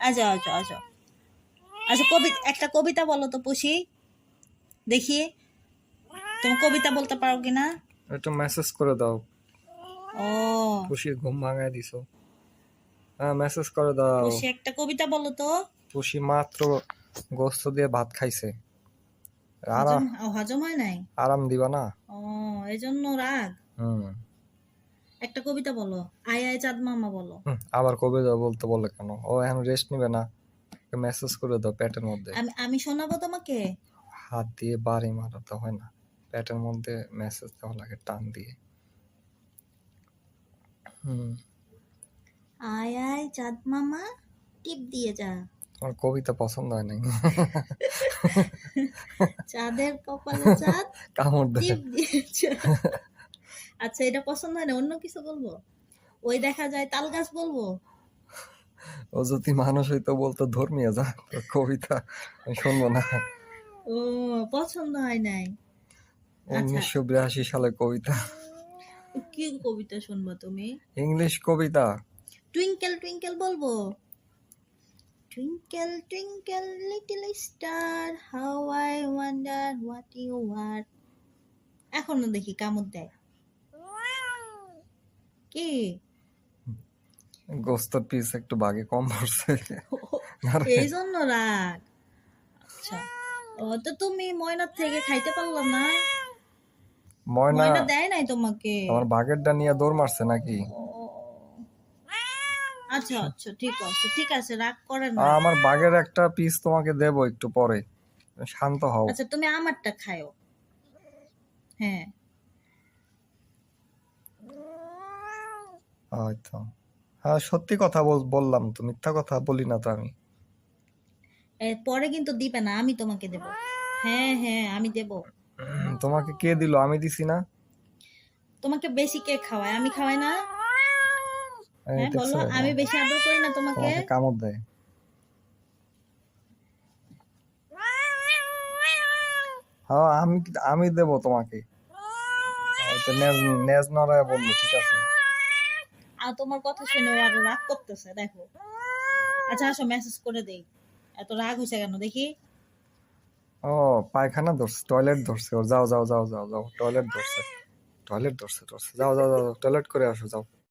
আচ্ছা আচ্ছা আচ্ছা আচ্ছা একটা কবিতা বলো তো পুষি, দেখি তুমি কবিতা বলতে পারো কিনা। একটু মেসেজ করে দাও। ও খুশির ঘুম ভাঙায় দিছো। হ্যাঁ, মেসেজ করে দাও। পুষি একটা কবিতা বলো তো। খুশি মাত্র গোস্ত দিয়ে ভাত খাইছে। হজম হজম হয় নাই। আরাম দিবা না? ও এই জন্য রাগ। হুম। একটা কবিতা বলো, আয় আয় চাঁদ মামা বলো। আবার কবে যাও বলতে বলে কেন? ও এখন রেস্ট নিবে না? মেসেজ করে দাও পেটের মধ্যে। আমি শোনাবো তোমাকে। হাত দিয়ে বাড়ি মারাতে হয় না, পেটের মধ্যে মেসেজ দেওয়া লাগে টান দিয়ে। হুম। আয় আয় চাঁদ মামা টিপ দিয়ে যা। তোমার কবিতা পছন্দ হয় নাই? চাঁদের কপালে চাঁদ কামড় দেয়। টিপ দিয়ে যা। আচ্ছা এটা পছন্দ হয় না, অন্য কিছু বলবো? ওই দেখা যায় তাল গাছ বলবো? ও যদি মানুষ হইতো বলতো ধর্মীয় যা, তোর কবিতা আমি শুনবো না। ও পছন্দ হয় নাই। আচ্ছা 1982 সালে কবিতা। কি কবিতা শুনবো তুমি? ইংলিশ কবিতা। টুইঙ্কেল টুইঙ্কেল বলবো? Twinkle twinkle little star how I wonder what you are. এখনো দেখি কামড় দেয়। কি? গোস্তের পিস একটু বাগে কম পড়ছে। এই জন্য রাগ। আচ্ছা ও তো তুমি ময়নার থেকে খাইতে পারলা না? ময়না ময়না দেয় নাই তোমাকে? আমার বাগেরটা নিয়ে দৌড় মারছে নাকি? ও, আচ্ছা আচ্ছা ঠিক আছে রাগ করেন না। আমার বাগের একটা পিস তোমাকে দেবো একটু পরে, শান্ত হও। আচ্ছা তুমি আমারটা খাও। হ্যাঁ হয়তো। হ্যাঁ, সত্যি কথা বললাম তো, মিথ্যা কথা বলি না তো আমি। পরে কিন্তু দিবে না, আমি তোমাকে দেব। হ্যাঁ হ্যাঁ আমি দেব। তোমাকে কে দিল? আমি দিছি না। তোমাকে বেশি কে খাওয়ায়? আমি খাওয়াই না? এই হ্যাঁ দেখছো, বলো, আমি বেশি আদর করি না তোমাকে? তোমাকে কামড় দেয়। হ্যাঁ, আমি আমি দেবো তোমাকে। হয়তো নেজ নড়ায় বললো, ঠিক আছে। আর তোমার কথা শুনে ও আরো রাগ করতেছে দেখো। আচ্ছা আসো মেসেজ করে দেই। এত রাগ হয়েছে কেন দেখি? ও পায়খানা ধরছে, টয়লেট ধরছে ওর। যাও যাও যাও যাও যাও, টয়লেট ধরছে, টয়লেট ধরছে, যাও যাও যাও, টয়লেট করে আসো, যাও।